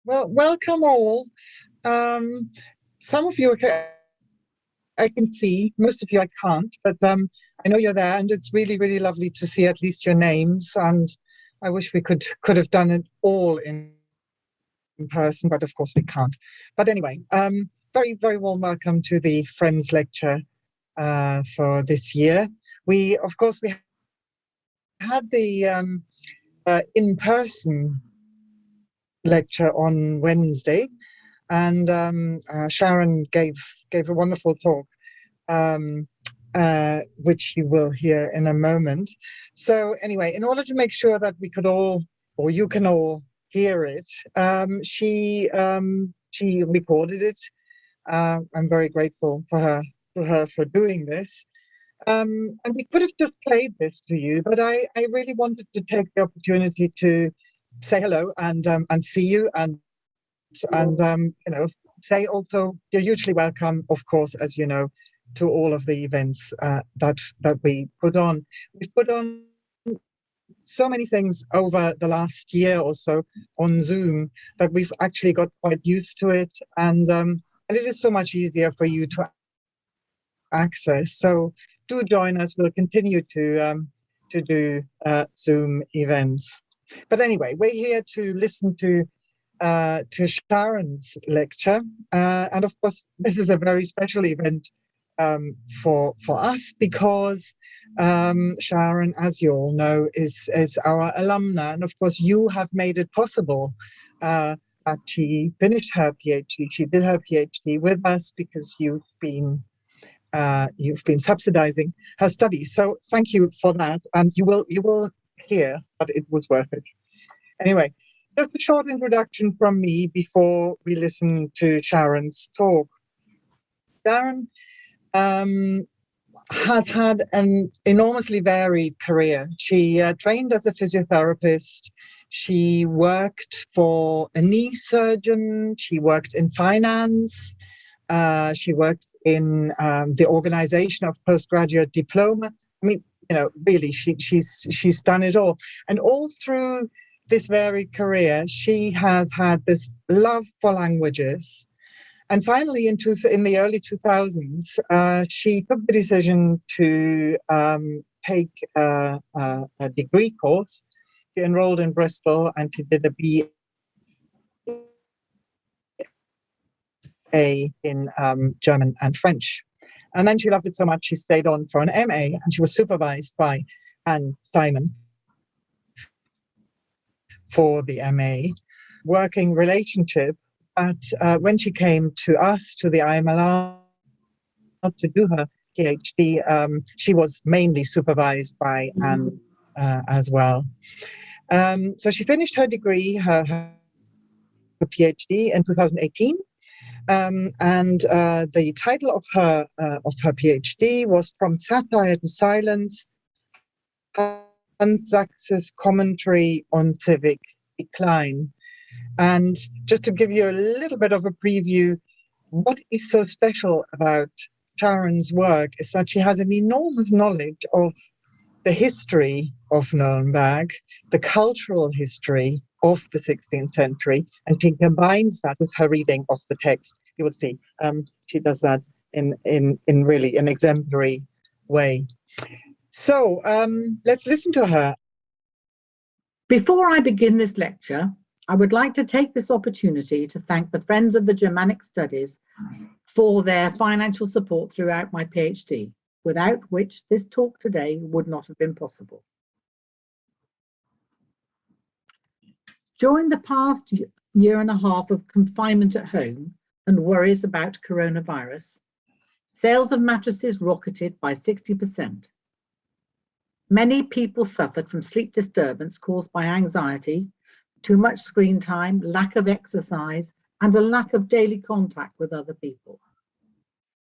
Well, welcome all. Some of you I can see, most of you I can't, but I know you're there, and it's really, really lovely to see at least your names. And I wish we could have done it all in person, but of course we can't. But anyway, very, very warm welcome to the Friends lecture for this year. We had the in-person lecture on Wednesday, and Sharon gave a wonderful talk, which you will hear in a moment. So anyway, in order to make sure that we could all, or you can all hear it, she recorded it. I'm very grateful for her for doing this. And we could have just played this to you, but I really wanted to take the opportunity to say hello and see you and say also you're hugely welcome, of course, as you know, to all of the events that we put on. We've put on so many things over the last year or so on Zoom that we've actually got quite used to it, and it is so much easier for you to access. So do join us. We'll continue to do Zoom events. But anyway, we're here to listen to Sharon's lecture, and of course, this is a very special event for us because Sharon, as you all know, is our alumna, and of course, you have made it possible that she finished her PhD. She did her PhD with us because you've been subsidizing her studies. So thank you for that, and you will hear that it was worth it. Anyway, just a short introduction from me before we listen to Sharon's talk. Sharon has had an enormously varied career. She trained as a physiotherapist. She worked for a knee surgeon. She worked in finance. She worked in the organization of postgraduate diploma. I mean, really, she's done it all. And all through this varied career, she has had this love for languages. And finally, in the early 2000s, she took the decision to take a degree course. She enrolled in Bristol and she did a BA in German and French. And then she loved it so much, she stayed on for an MA, and she was supervised by Anne Simon for the MA, working relationship. But when she came to us, to the IMLR, to do her PhD, she was mainly supervised by Anne as well. So she finished her degree, her PhD in 2018. And the title of her PhD was From Satire to Silence, Sachs's Commentary on Civic Decline. And just to give you a little bit of a preview, what is so special about Sharon's work is that she has an enormous knowledge of the history of Nuremberg, the cultural history of the 16th century, and she combines that with her reading of the text. You will see she does that in really an exemplary way. So let's listen to her. Before I begin this lecture, I would like to take this opportunity to thank the Friends of the Germanic Studies for their financial support throughout my PhD, without which this talk today would not have been possible. During the past year and a half of confinement at home and worries about coronavirus, sales of mattresses rocketed by 60%. Many people suffered from sleep disturbance caused by anxiety, too much screen time, lack of exercise, and a lack of daily contact with other people.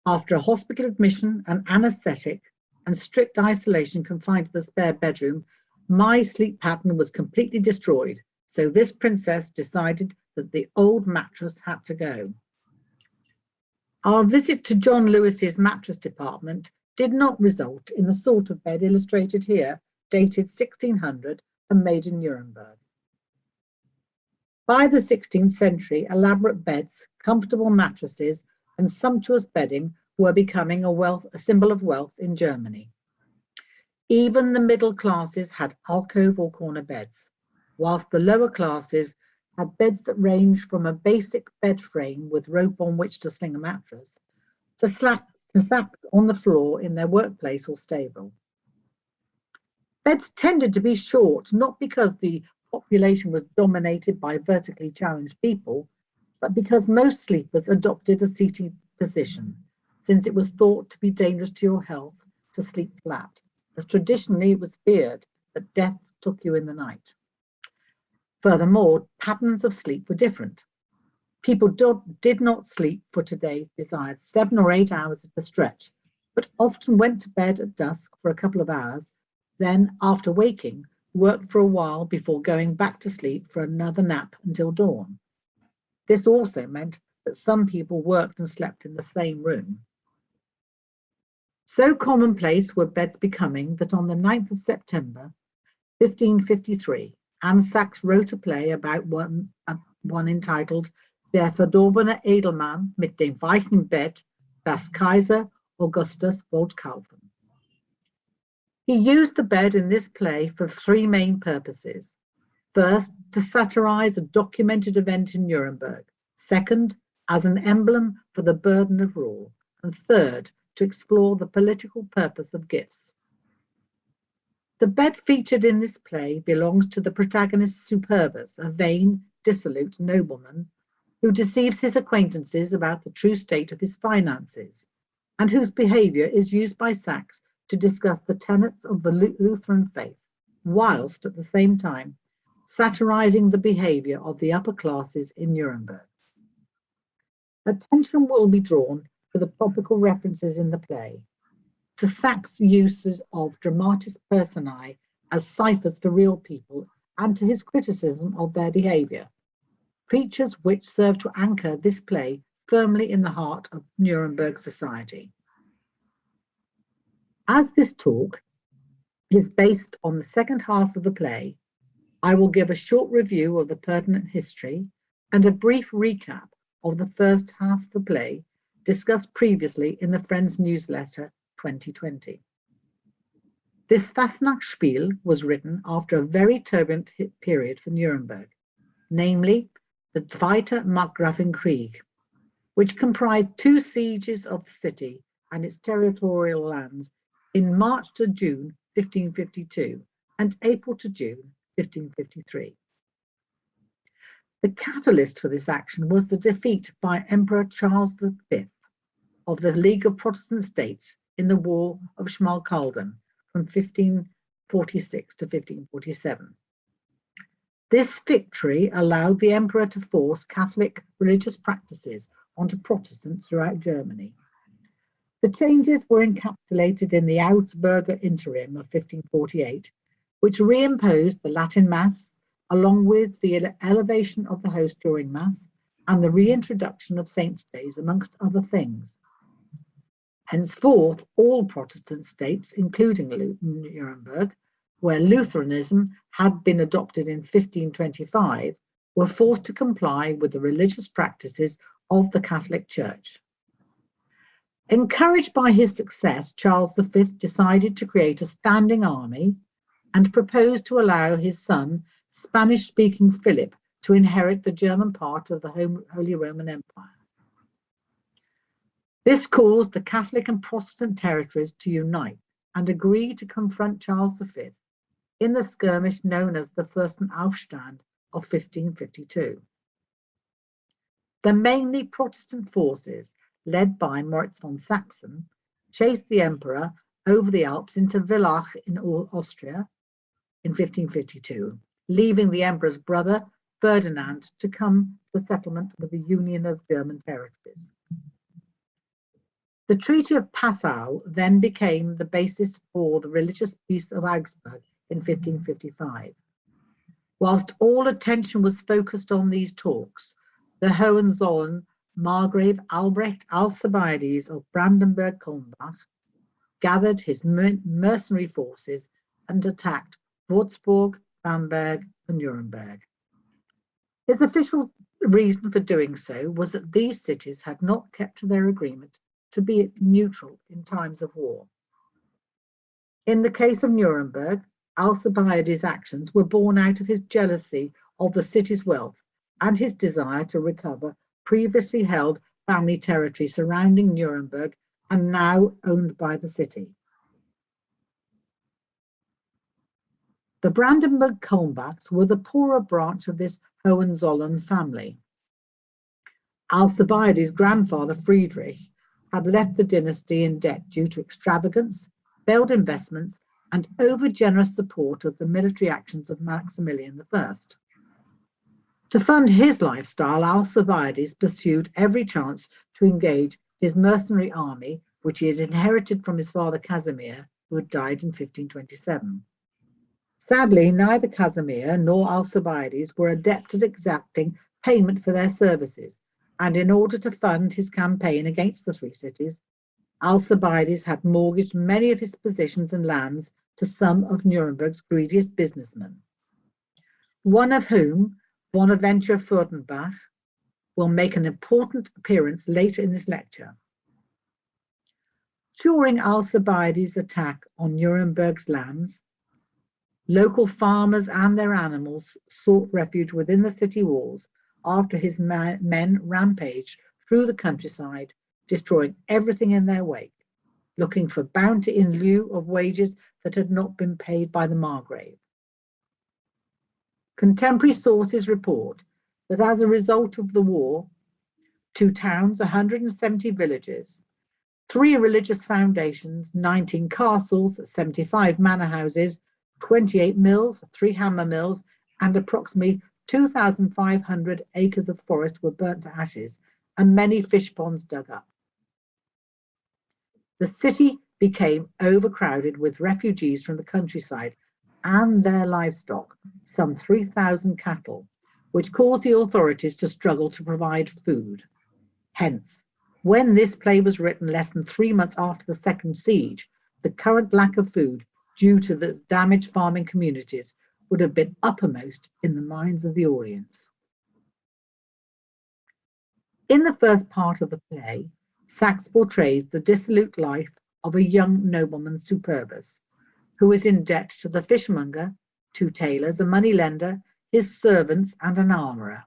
After a hospital admission, an anaesthetic, and strict isolation confined to the spare bedroom, my sleep pattern was completely destroyed, so this princess decided that the old mattress had to go. Our visit to John Lewis's mattress department did not result in the sort of bed illustrated here, dated 1600 and made in Nuremberg. By the 16th century, elaborate beds, comfortable mattresses, and sumptuous bedding were becoming a symbol of wealth in Germany. Even the middle classes had alcove or corner beds, whilst the lower classes had beds that ranged from a basic bed frame with rope on which to sling a mattress to slats on the floor in their workplace or stable. Beds tended to be short, not because the population was dominated by vertically challenged people, but because most sleepers adopted a seating position, since it was thought to be dangerous to your health to sleep flat, as traditionally it was feared that death took you in the night. Furthermore, patterns of sleep were different. People did not sleep for today's desired 7 or 8 hours at a stretch, but often went to bed at dusk for a couple of hours, then, after waking, worked for a while before going back to sleep for another nap until dawn. This also meant that some people worked and slept in the same room. So commonplace were beds becoming that on the 9th of September, 1553, Sachs wrote a play about one entitled Der verdorbene Edelman mit dem weichen Bett, das Kaiser Augustus wollte kaufen. He used the bed in this play for 3 main purposes. First, to satirize a documented event in Nuremberg. Second, as an emblem for the burden of rule. And third, to explore the political purpose of gifts. The bed featured in this play belongs to the protagonist Superbus, a vain, dissolute nobleman who deceives his acquaintances about the true state of his finances, and whose behaviour is used by Sachs to discuss the tenets of the Lutheran faith, whilst at the same time satirizing the behaviour of the upper classes in Nuremberg. Attention will be drawn to the topical references in the play, to Sachs' uses of dramatis personae as ciphers for real people, and to his criticism of their behaviour, features which serve to anchor this play firmly in the heart of Nuremberg society. As this talk is based on the second half of the play, I will give a short review of the pertinent history and a brief recap of the first half of the play discussed previously in the Friends newsletter 2020. This Fastnachtsspiel was written after a very turbulent period for Nuremberg, namely the Zweite Markgrafenkrieg, which comprised 2 sieges of the city and its territorial lands in March to June 1552 and April to June 1553. The catalyst for this action was the defeat by Emperor Charles V of the League of Protestant States in the War of Schmalkalden from 1546 to 1547. This victory allowed the emperor to force Catholic religious practices onto Protestants throughout Germany. The changes were encapsulated in the Augsburger Interim of 1548, which reimposed the Latin Mass, along with the elevation of the host during Mass and the reintroduction of Saints' Days, amongst other things. Henceforth, all Protestant states, including Nuremberg, where Lutheranism had been adopted in 1525, were forced to comply with the religious practices of the Catholic Church. Encouraged by his success, Charles V decided to create a standing army and proposed to allow his son, Spanish-speaking Philip, to inherit the German part of the Holy Roman Empire. This caused the Catholic and Protestant territories to unite and agree to confront Charles V in the skirmish known as the Fürstenaufstand of 1552. The mainly Protestant forces, led by Moritz von Sachsen, chased the emperor over the Alps into Villach in Austria in 1552, leaving the emperor's brother Ferdinand to come to a settlement with the Union of German Territories. The Treaty of Passau then became the basis for the religious peace of Augsburg in 1555. Whilst all attention was focused on these talks, the Hohenzollern Margrave Albrecht Alcibiades of Brandenburg-Kulmbach gathered his mercenary forces and attacked Würzburg, Bamberg, and Nuremberg. His official reason for doing so was that these cities had not kept to their agreement to be neutral in times of war. In the case of Nuremberg, Alcibiades' actions were born out of his jealousy of the city's wealth and his desire to recover previously held family territory surrounding Nuremberg and now owned by the city. The Brandenburg Kulmbachs were the poorer branch of this Hohenzollern family. Alcibiades' grandfather Friedrich had left the dynasty in debt due to extravagance, failed investments, and over-generous support of the military actions of Maximilian I. To fund his lifestyle, Alcibiades pursued every chance to engage his mercenary army, which he had inherited from his father Casimir, who had died in 1527. Sadly, neither Casimir nor Alcibiades were adept at exacting payment for their services, and in order to fund his campaign against the three cities, Alcibiades had mortgaged many of his positions and lands to some of Nuremberg's greediest businessmen, one of whom, Bonaventura Furtenbach, will make an important appearance later in this lecture. During Alcibiades' attack on Nuremberg's lands, local farmers and their animals sought refuge within the city walls after his men rampaged through the countryside, destroying everything in their wake, looking for bounty in lieu of wages that had not been paid by the Margrave. Contemporary sources report that as a result of the war, 2 towns, 170 villages, 3 religious foundations, 19 castles, 75 manor houses, 28 mills, 3 hammer mills, and approximately 2,500 acres of forest were burnt to ashes and many fish ponds dug up. The city became overcrowded with refugees from the countryside and their livestock, some 3,000 cattle, which caused the authorities to struggle to provide food. Hence, when this play was written less than 3 months after the second siege, the current lack of food due to the damaged farming communities would have been uppermost in the minds of the audience. In the first part of the play, Sachs portrays the dissolute life of a young nobleman Superbus, who is in debt to the fishmonger, 2 tailors, a moneylender, his servants, and an armourer.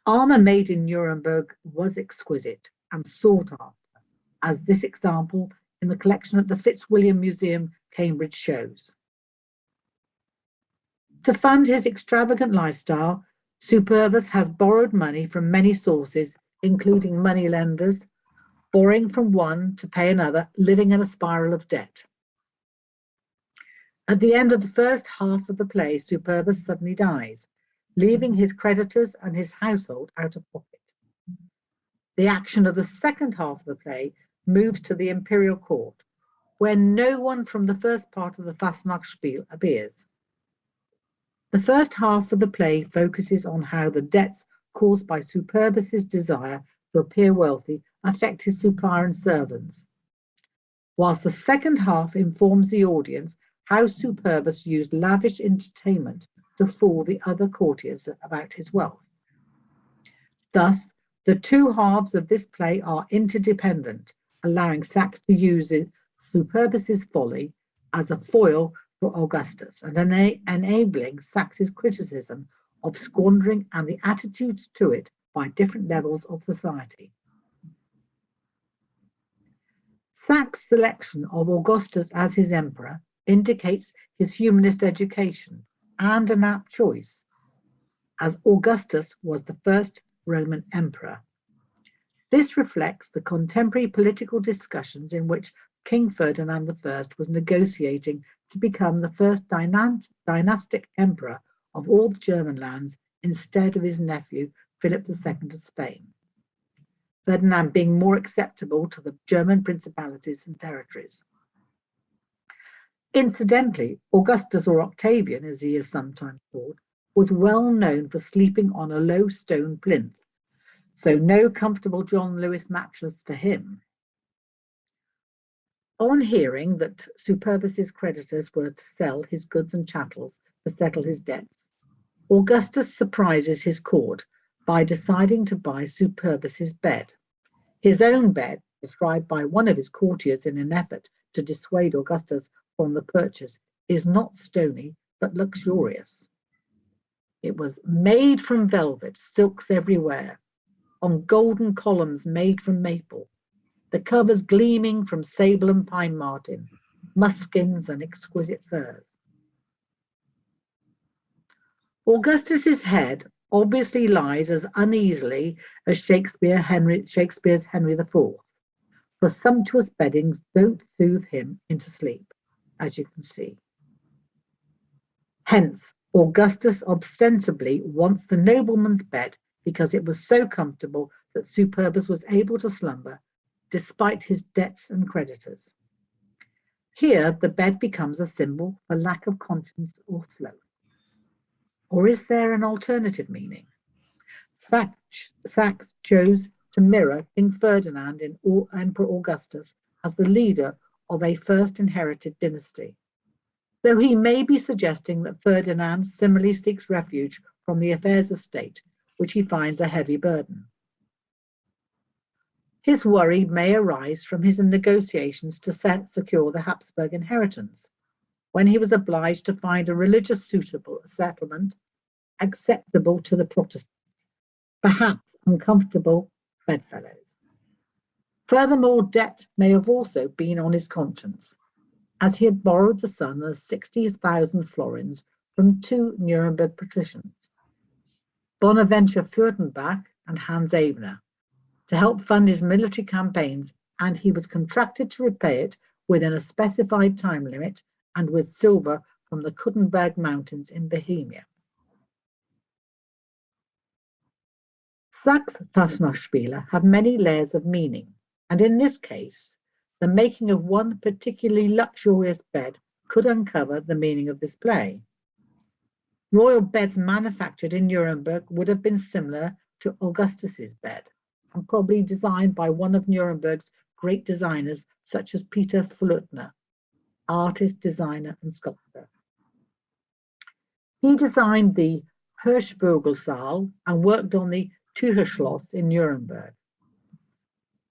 Armour made in Nuremberg was exquisite and sought after, as this example in the collection at the Fitzwilliam Museum, Cambridge, shows. To fund his extravagant lifestyle, Superbus has borrowed money from many sources, including moneylenders, borrowing from one to pay another, living in a spiral of debt. At the end of the first half of the play, Superbus suddenly dies, leaving his creditors and his household out of pocket. The action of the second half of the play moves to the imperial court, where no one from the first part of the Fastnachtsspiel appears. The first half of the play focuses on how the debts caused by Superbus's desire to appear wealthy affect his supplier and servants, whilst the second half informs the audience how Superbus used lavish entertainment to fool the other courtiers about his wealth. Thus, the 2 halves of this play are interdependent, allowing Sachs to use Superbus's folly as a foil for Augustus and enabling Sax's criticism of squandering and the attitudes to it by different levels of society. Sachs' selection of Augustus as his emperor indicates his humanist education and an apt choice, as Augustus was the first Roman emperor. This reflects the contemporary political discussions in which King Ferdinand I was negotiating to become the first dynastic emperor of all the German lands instead of his nephew Philip II of Spain, Ferdinand being more acceptable to the German principalities and territories. Incidentally, Augustus, or Octavian as he is sometimes called, was well known for sleeping on a low stone plinth, so no comfortable John Lewis mattress for him. On hearing that Superbus's creditors were to sell his goods and chattels to settle his debts, Augustus surprises his court by deciding to buy Superbus's bed. His own bed, described by one of his courtiers in an effort to dissuade Augustus from the purchase, is not stony but luxurious. It was made from velvet, silks everywhere, on golden columns made from maple, the covers gleaming from sable and pine marten, muskins and exquisite furs. Augustus's head obviously lies as uneasily as Shakespeare's Henry IV, for sumptuous beddings don't soothe him into sleep, as you can see. Hence, Augustus ostensibly wants the nobleman's bed because it was so comfortable that Superbus was able to slumber despite his debts and creditors. Here, the bed becomes a symbol for lack of conscience or sloth. Or is there an alternative meaning? Sachs chose to mirror King Ferdinand in Emperor Augustus as the leader of a first inherited dynasty, though he may be suggesting that Ferdinand similarly seeks refuge from the affairs of state, which he finds a heavy burden. His worry may arise from his negotiations to secure the Habsburg inheritance, when he was obliged to find a religious settlement acceptable to the Protestants, perhaps uncomfortable bedfellows. Furthermore, debt may have also been on his conscience, as he had borrowed the sum of 60,000 florins from two Nuremberg patricians, Bonaventura Furtenbach and Hans Ebner, to help fund his military campaigns, and he was contracted to repay it within a specified time limit and with silver from the Kuttenberg Mountains in Bohemia. Sachs' Fastnachtspiele have many layers of meaning, and in this case, the making of one particularly luxurious bed could uncover the meaning of this play. Royal beds manufactured in Nuremberg would have been similar to Augustus's bed, and probably designed by one of Nuremberg's great designers, such as Peter Flutner, artist, designer, and sculptor. He designed the Hirschvogelsaal and worked on the Tücherschloss in Nuremberg.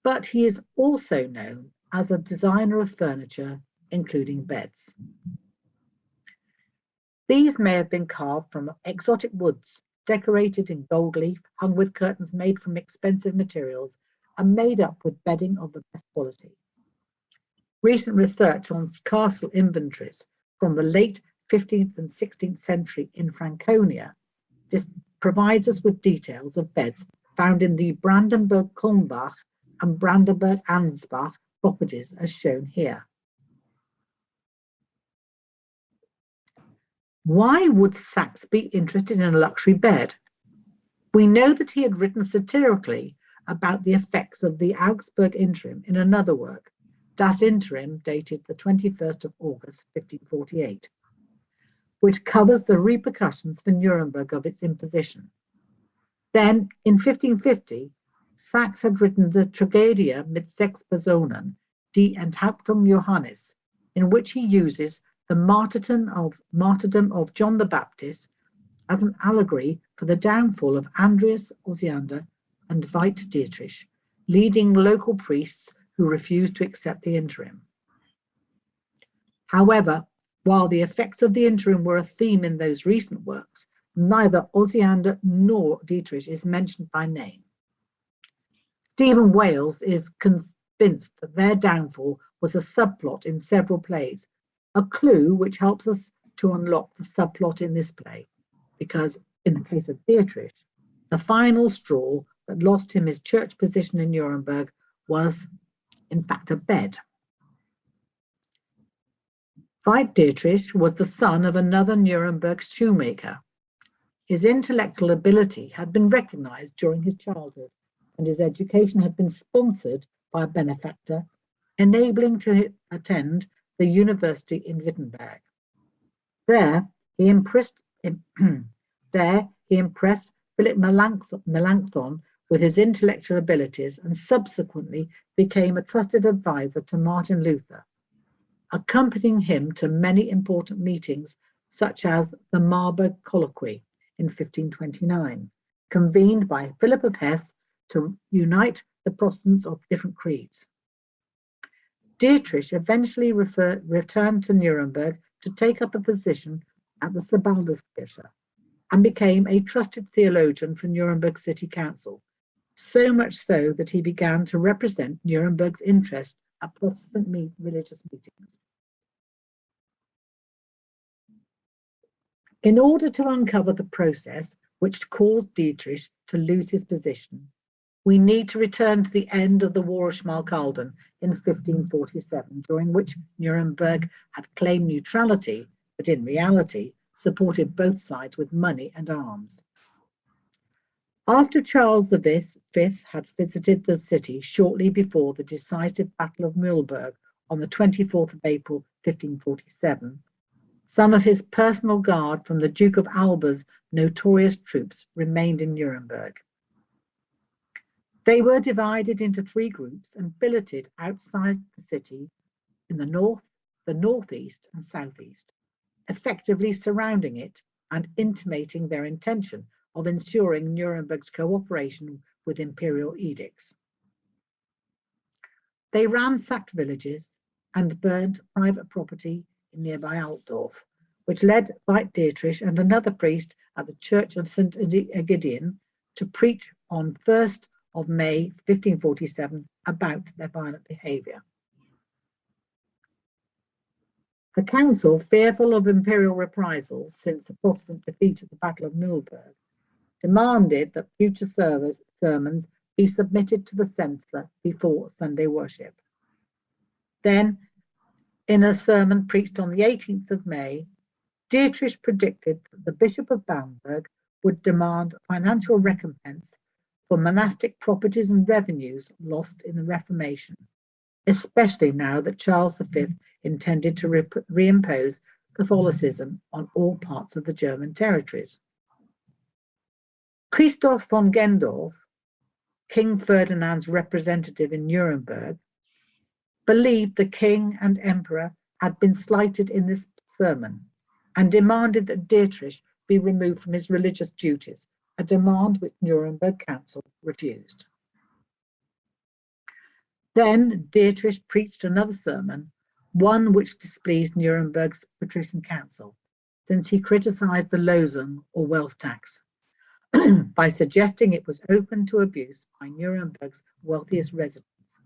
But he is also known as a designer of furniture, including beds. These may have been carved from exotic woods, decorated in gold leaf, hung with curtains made from expensive materials, and made up with bedding of the best quality. Recent research on castle inventories from the late 15th and 16th century in Franconia provides us with details of beds found in the Brandenburg-Kulmbach and Brandenburg-Ansbach properties, as shown here. Why would Sachs be interested in a luxury bed? We know that he had written satirically about the effects of the Augsburg interim in another work, Das Interim, dated the 21st of August, 1548, which covers the repercussions for Nuremberg of its imposition. Then, in 1550, Sachs had written the Tragedia mit 6 Personen, Die Enthauptung Johannes, in which he uses the martyrdom of John the Baptist as an allegory for the downfall of Andreas Osiander and Veit Dietrich, leading local priests who refused to accept the interim. However, while the effects of the interim were a theme in those recent works, neither Osiander nor Dietrich is mentioned by name. Stephen Wales is convinced that their downfall was a subplot in several plays, a clue which helps us to unlock the subplot in this play, because in the case of Dietrich, the final straw that lost him his church position in Nuremberg was, in fact, a bed. Veit Dietrich was the son of another Nuremberg shoemaker. His intellectual ability had been recognized during his childhood, and his education had been sponsored by a benefactor, enabling to attend the university in Wittenberg. There he impressed Philip Melanchthon with his intellectual abilities, and subsequently became a trusted advisor to Martin Luther, accompanying him to many important meetings, such as the Marburg Colloquy in 1529, convened by Philip of Hesse to unite the Protestants of different creeds. Dietrich eventually returned to Nuremberg to take up a position at the Sabaldeskirche and became a trusted theologian for Nuremberg City Council, so much so that he began to represent Nuremberg's interest at Protestant religious meetings. In order to uncover the process which caused Dietrich to lose his position, we need to return to the end of the War of Schmalkalden in 1547, during which Nuremberg had claimed neutrality, but in reality supported both sides with money and arms. After Charles V had visited the city shortly before the decisive Battle of Mühlberg on the 24th of April 1547, some of his personal guard from the Duke of Alba's notorious troops remained in Nuremberg. They were divided into 3 groups and billeted outside the city in the north, the northeast and southeast, effectively surrounding it and intimating their intention of ensuring Nuremberg's cooperation with imperial edicts. They ransacked villages and burned private property in nearby Altdorf, which led Veit Dietrich and another priest at the Church of St. Egidian to preach on 1st of May 1547 about their violent behaviour. The council, fearful of imperial reprisals since the Protestant defeat at the Battle of Mühlberg, demanded that future sermons be submitted to the censor before Sunday worship. Then, in a sermon preached on the 18th of May, Dietrich predicted that the Bishop of Bamberg would demand financial recompense for monastic properties and revenues lost in the Reformation, especially now that Charles V intended to reimpose Catholicism on all parts of the German territories. Christoph von Gendorf, King Ferdinand's representative in Nuremberg, believed the king and emperor had been slighted in this sermon and demanded that Dietrich be removed from his religious duties, a demand which Nuremberg Council refused. Then Dietrich preached another sermon, one which displeased Nuremberg's patrician council, since he criticized the Losung or wealth tax by suggesting it was open to abuse by Nuremberg's wealthiest residents,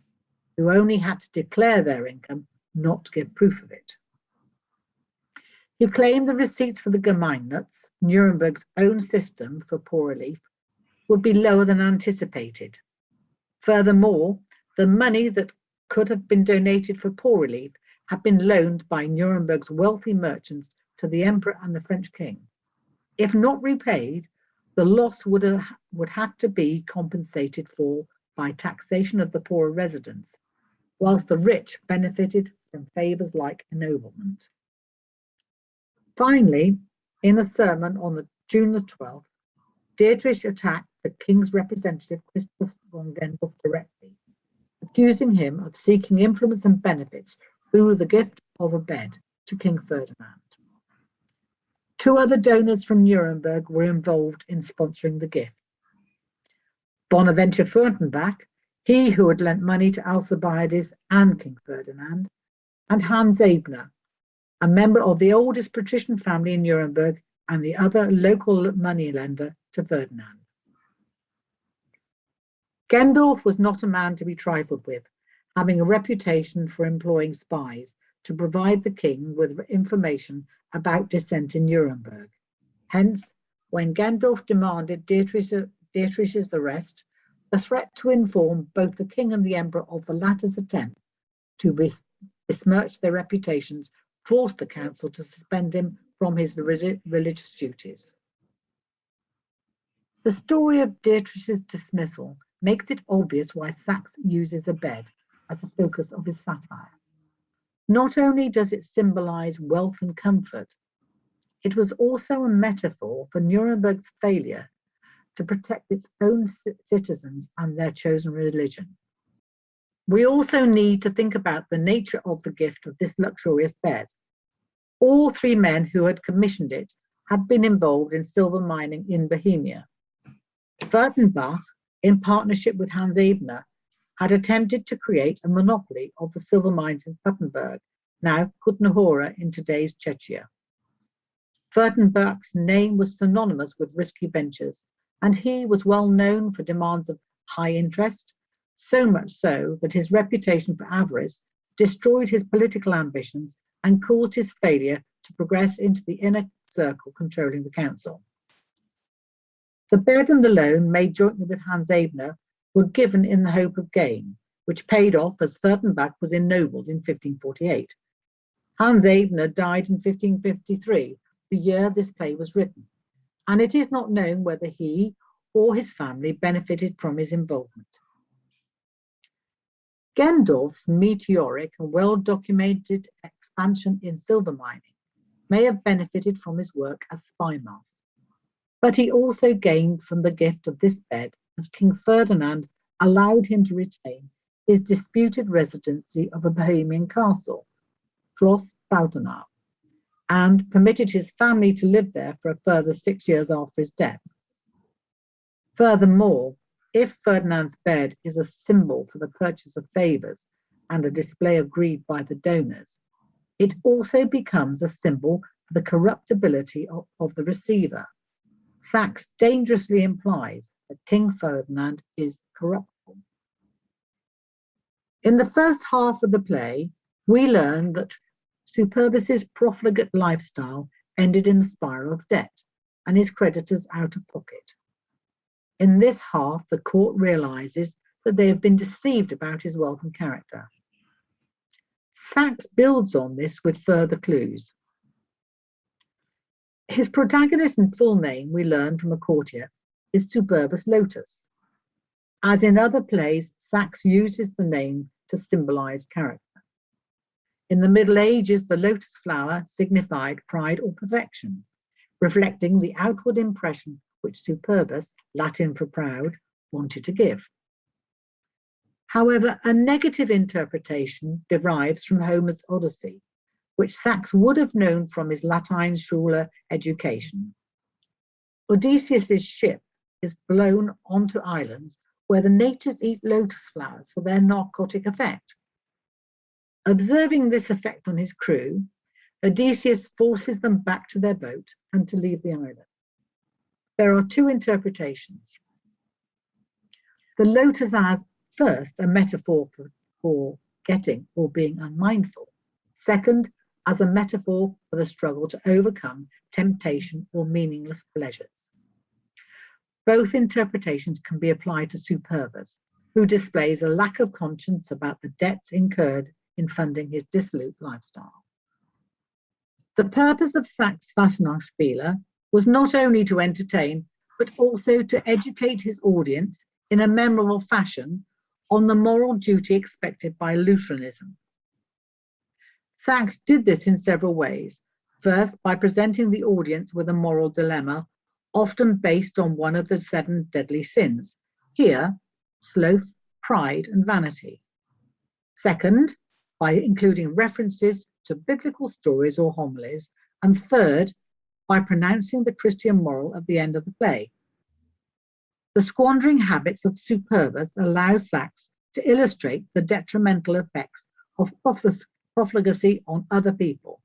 who only had to declare their income, not give proof of it. He claimed the receipts for the Gemeinnütz, Nuremberg's own system for poor relief, would be lower than anticipated. Furthermore, the money that could have been donated for poor relief had been loaned by Nuremberg's wealthy merchants to the emperor and the French king. If not repaid, the loss would have to be compensated for by taxation of the poorer residents, whilst the rich benefited from favours like ennoblement. Finally, in a sermon on June the 12th, Dietrich attacked the king's representative Christoph von Gendorf directly, accusing him of seeking influence and benefits through the gift of a bed to King Ferdinand. 2 other donors from Nuremberg were involved in sponsoring the gift. Bonaventura Furtenbach, he who had lent money to Alcibiades and King Ferdinand, and Hans Ebner, a member of the oldest patrician family in Nuremberg and the other local moneylender to Ferdinand. Gendorf was not a man to be trifled with, having a reputation for employing spies to provide the king with information about dissent in Nuremberg. Hence, when Gendorf demanded Dietrich's arrest, the threat to inform both the king and the emperor of the latter's attempt to besmirch their reputations forced the council to suspend him from his religious duties. The story of Dietrich's dismissal makes it obvious why Sachs uses a bed as the focus of his satire. Not only does it symbolize wealth and comfort, it was also a metaphor for Nuremberg's failure to protect its own citizens and their chosen religion. We also need to think about the nature of the gift of this luxurious bed. All 3 men who had commissioned it had been involved in silver mining in Bohemia. Furtenbach, in partnership with Hans Ebner, had attempted to create a monopoly of the silver mines in Plassenburg, now Kutna Hora in today's Czechia. Furtenbach's name was synonymous with risky ventures, and he was well known for demands of high interest, so much so that his reputation for avarice destroyed his political ambitions and caused his failure to progress into the inner circle controlling the council. The bed and the loan, made jointly with Hans Ebner, were given in the hope of gain, which paid off as Furtenbach was ennobled in 1548. Hans Ebner died in 1553, the year this play was written, and it is not known whether he or his family benefited from his involvement. Gendorf's meteoric and well-documented expansion in silver mining may have benefited from his work as spymaster, but he also gained from the gift of this bed as King Ferdinand allowed him to retain his disputed residency of a Bohemian castle, Schloss Baudenau, and permitted his family to live there for a further 6 years after his death. Furthermore, if Ferdinand's bed is a symbol for the purchase of favours and a display of greed by the donors, it also becomes a symbol for the corruptibility of the receiver. Sachs dangerously implies that King Ferdinand is corruptible. In the first half of the play, we learn that Superbus's profligate lifestyle ended in a spiral of debt and his creditors out of pocket. In this half, the court realizes that they have been deceived about his wealth and character. Sachs builds on this with further clues. His protagonist and full name, we learn from a courtier, is Superbus Lotus. As in other plays, Sachs uses the name to symbolize character. In the Middle Ages, the lotus flower signified pride or perfection, reflecting the outward impression which Superbus, Latin for proud, wanted to give. However, a negative interpretation derives from Homer's Odyssey, which Sachs would have known from his Lateinschule education. Odysseus's ship is blown onto islands where the natives eat lotus flowers for their narcotic effect. Observing this effect on his crew, Odysseus forces them back to their boat and to leave the island. There are two interpretations. The lotus as, first, a metaphor for getting or being unmindful. Second, as a metaphor for the struggle to overcome temptation or meaningless pleasures. Both interpretations can be applied to Superbus, who displays a lack of conscience about the debts incurred in funding his dissolute lifestyle. The purpose of Sachs' Fasnachtspiele was not only to entertain, but also to educate his audience in a memorable fashion on the moral duty expected by Lutheranism. Sachs did this in several ways. First, by presenting the audience with a moral dilemma, often based on one of the 7 deadly sins. Here, sloth, pride, and vanity. Second, by including references to biblical stories or homilies. And third, by pronouncing the Christian moral at the end of the play. The squandering habits of Superbus allow Sachs to illustrate the detrimental effects of profligacy on other people.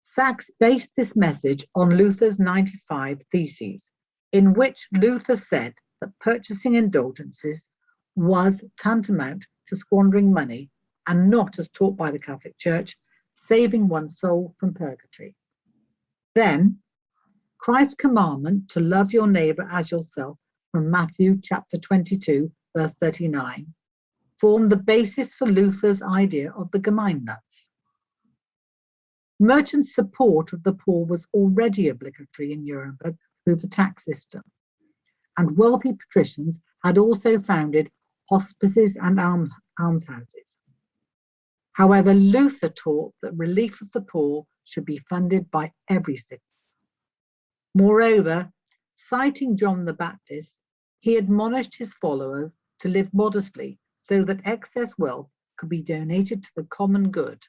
Sachs based this message on Luther's 95 Theses, in which Luther said that purchasing indulgences was tantamount to squandering money and not, as taught by the Catholic Church, saving one's soul from purgatory. Then, Christ's commandment to love your neighbour as yourself from Matthew chapter 22, verse 39, formed the basis for Luther's idea of the Gemeinnütz. Merchant support of the poor was already obligatory in Nuremberg through the tax system, and wealthy patricians had also founded hospices and almshouses. However, Luther taught that relief of the poor should be funded by every citizen. Moreover, citing John the Baptist, he admonished his followers to live modestly so that excess wealth could be donated to the common good.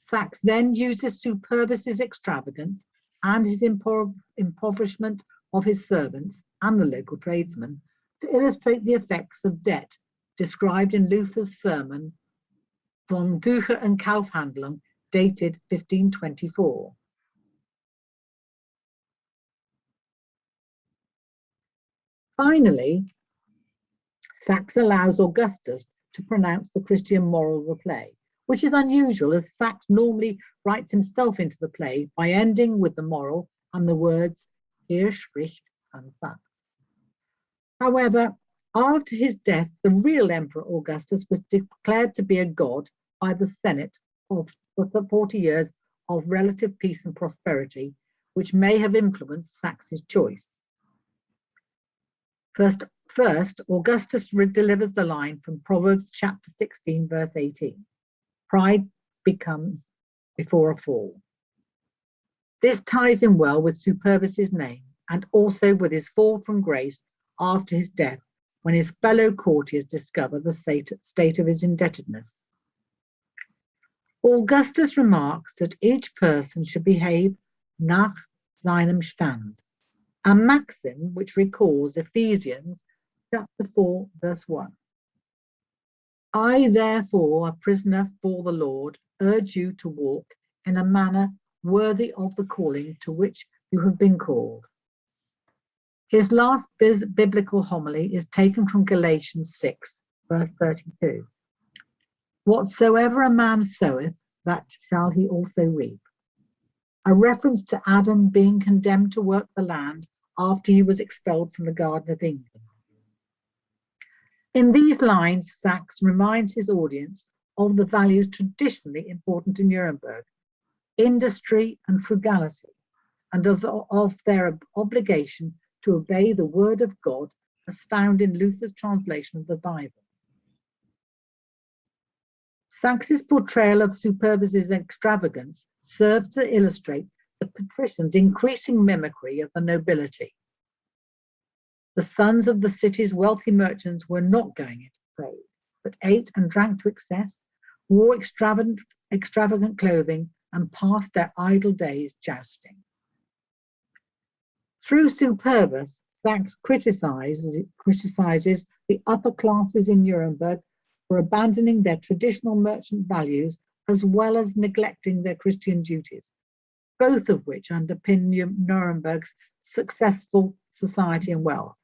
Sachs then uses Superbus's extravagance and his impoverishment of his servants and the local tradesmen to illustrate the effects of debt described in Luther's sermon Von Bücher und Kaufhandlung, dated 1524. Finally, Sachs allows Augustus to pronounce the Christian moral of the play, which is unusual as Sachs normally writes himself into the play by ending with the moral and the words, "Hier spricht Hans Sachs." However, after his death, the real Emperor Augustus was declared to be a god by the Senate for the 40 years of relative peace and prosperity, which may have influenced Sachs's choice. First, Augustus delivers the line from Proverbs chapter 16, verse 18. Pride becomes before a fall. This ties in well with Superbus's name and also with his fall from grace after his death, when his fellow courtiers discover the state of his indebtedness. Augustus remarks that each person should behave nach seinem Stand, a maxim which recalls Ephesians chapter 4, verse 1. I, therefore, a prisoner for the Lord, urge you to walk in a manner worthy of the calling to which you have been called. His last biblical homily is taken from Galatians 6, verse 32. Whatsoever a man soweth, that shall he also reap. A reference to Adam being condemned to work the land after he was expelled from the Garden of Eden. In these lines, Sachs reminds his audience of the values traditionally important in Nuremberg, industry and frugality, and of their obligation to obey the word of God as found in Luther's translation of the Bible. Sachs's portrayal of Superbus's extravagance served to illustrate the patricians' increasing mimicry of the nobility. The sons of the city's wealthy merchants were not going into trade, but ate and drank to excess, wore extravagant clothing, and passed their idle days jousting. Through Superbus, Sachs criticizes the upper classes in Nuremberg for abandoning their traditional merchant values as well as neglecting their Christian duties, both of which underpin Nuremberg's successful society and wealth.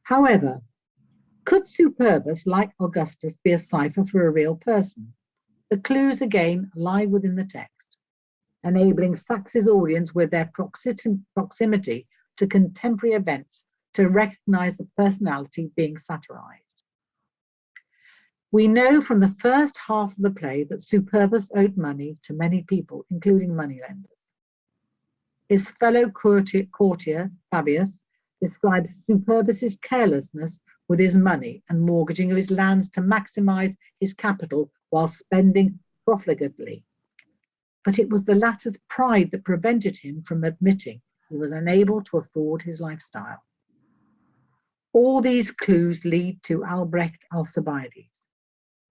However, could Superbus, like Augustus, be a cipher for a real person? The clues again lie within the text, enabling Sachs's audience with their proximity to contemporary events to recognize the personality being satirized. We know from the first half of the play that Superbus owed money to many people, including moneylenders. His fellow courtier, Fabius, describes Superbus's carelessness with his money and mortgaging of his lands to maximize his capital while spending profligately. But it was the latter's pride that prevented him from admitting he was unable to afford his lifestyle. All these clues lead to Albrecht Alcibiades.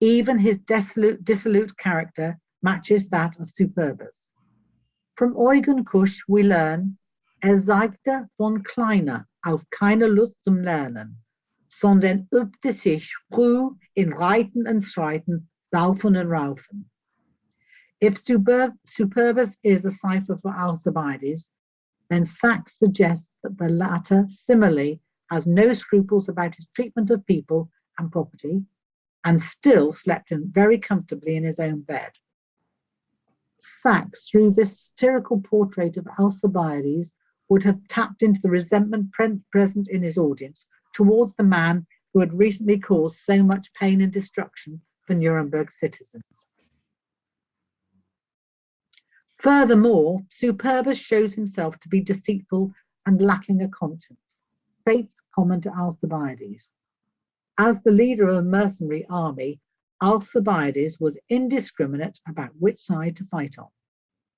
Even his dissolute character matches that of Superbus. From Eugen Kusch we learn, zeigte von kleiner auf keine Lust zum Lernen, sondern übte sich früh in Reiten und Streiten, Saufen und Raufen. If Superbus is a cipher for Alcibiades, then Sachs suggests that the latter similarly has no scruples about his treatment of people and property, and still slept very comfortably in his own bed. Sachs, through this satirical portrait of Alcibiades, would have tapped into the resentment present in his audience towards the man who had recently caused so much pain and destruction for Nuremberg citizens. Furthermore, Superbus shows himself to be deceitful and lacking a conscience, traits common to Alcibiades. As the leader of a mercenary army, Alcibiades was indiscriminate about which side to fight on.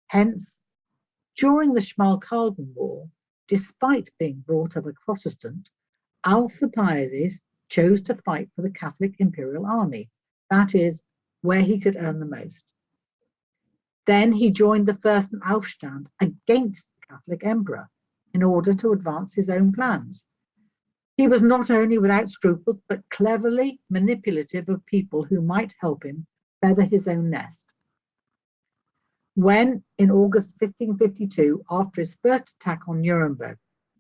Hence, during the Schmalkalden War, despite being brought up a Protestant, Alcibiades chose to fight for the Catholic Imperial Army, that is, where he could earn the most. Then he joined the first Aufstand against the Catholic emperor in order to advance his own plans. He was not only without scruples, but cleverly manipulative of people who might help him feather his own nest. When, in August 1552, after his first attack on Nuremberg,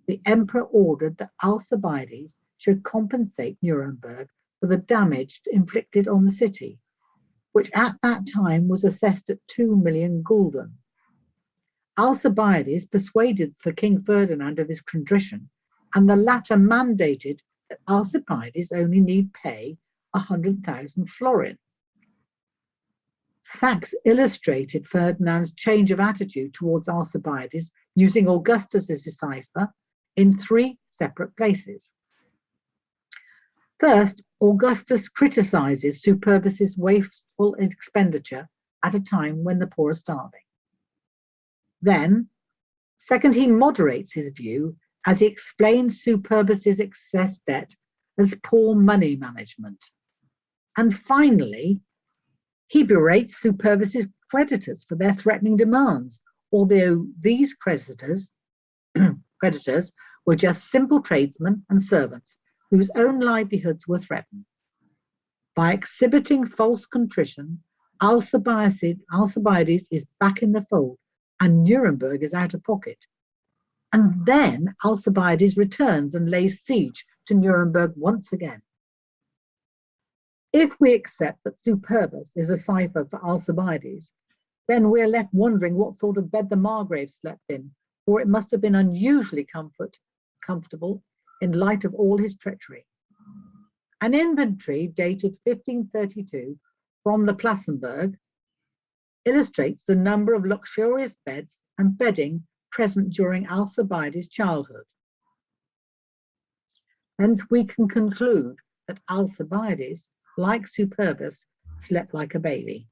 the emperor ordered that Alcibiades should compensate Nuremberg for the damage inflicted on the city, which at that time was assessed at 2 million gulden. Alcibiades persuaded for King Ferdinand of his contrition, and the latter mandated that Alcibiades only need pay 100,000 florin. Sachs illustrated Ferdinand's change of attitude towards Alcibiades using Augustus as a cipher in 3 separate places. First, Augustus criticizes Superbus's wasteful expenditure at a time when the poor are starving. Then, second, he moderates his view as he explains Superbus's excess debt as poor money management. And finally, he berates Superbus's creditors for their threatening demands, although these creditors were just simple tradesmen and servants whose own livelihoods were threatened. By exhibiting false contrition, Alcibiades is back in the fold and Nuremberg is out of pocket. And then Alcibiades returns and lays siege to Nuremberg once again. If we accept that Superbus is a cipher for Alcibiades, then we're left wondering what sort of bed the Margrave slept in, for it must have been unusually comfortable in light of all his treachery. An inventory dated 1532 from the Plassenburg illustrates the number of luxurious beds and bedding present during Alcibiades' childhood. Hence, we can conclude that Alcibiades, like Superbus, slept like a baby.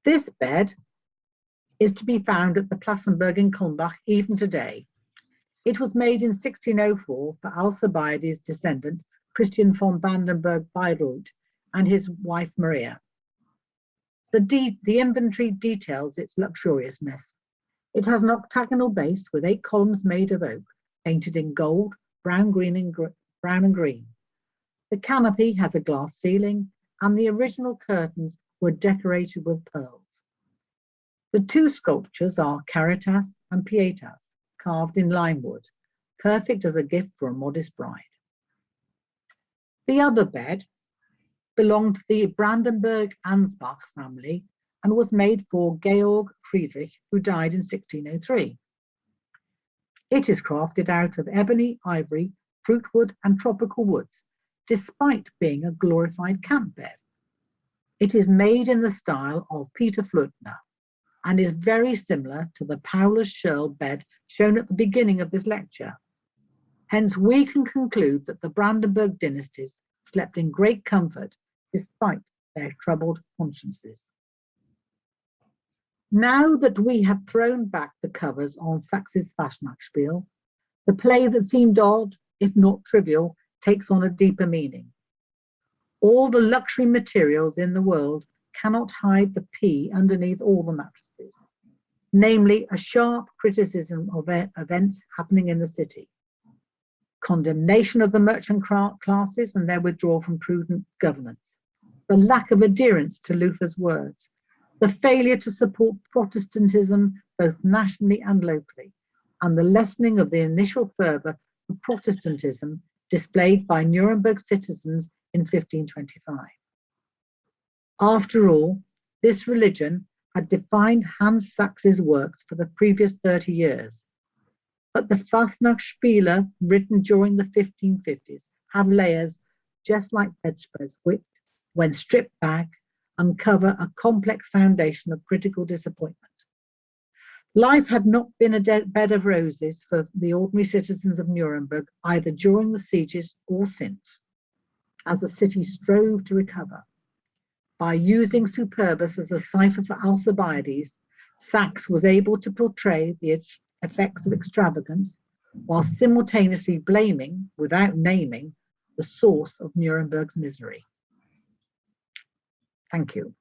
This bed is to be found at the Plassenburg in Kulmbach even today. It was made in 1604 for Alcibiades' descendant, Christian von Brandenburg-Bayreuth, and his wife Maria. The inventory details its luxuriousness. It has an octagonal base with 8 columns made of oak, painted in gold, brown and green. The canopy has a glass ceiling, and the original curtains were decorated with pearls. The 2 sculptures are Caritas and Pietas, carved in lime wood, perfect as a gift for a modest bride. The other bed belonged to the Brandenburg-Ansbach family and was made for Georg Friedrich, who died in 1603. It is crafted out of ebony, ivory, fruitwood, and tropical woods, despite being a glorified camp bed. It is made in the style of Peter Flutner and is very similar to the Paulus Schürl bed shown at the beginning of this lecture. Hence, we can conclude that the Brandenburg dynasties slept in great comfort despite their troubled consciences. Now that we have thrown back the covers on Sachs's Fastnachtsspiel, the play that seemed odd, if not trivial, takes on a deeper meaning. All the luxury materials in the world cannot hide the P underneath all the mattresses, namely a sharp criticism of events happening in the city, condemnation of the merchant classes and their withdrawal from prudent governance, the lack of adherence to Luther's words, the failure to support Protestantism both nationally and locally, and the lessening of the initial fervour of Protestantism displayed by Nuremberg citizens in 1525. After all, this religion had defined Hans Sachs's works for the previous 30 years. But the Fastnachtsspiele written during the 1550s have layers just like bedspreads, which, when stripped back, uncover a complex foundation of critical disappointment. Life had not been a bed of roses for the ordinary citizens of Nuremberg, either during the sieges or since, as the city strove to recover. By using Superbus as a cipher for Alcibiades, Sachs was able to portray the effects of extravagance while simultaneously blaming, without naming, the source of Nuremberg's misery. Thank you.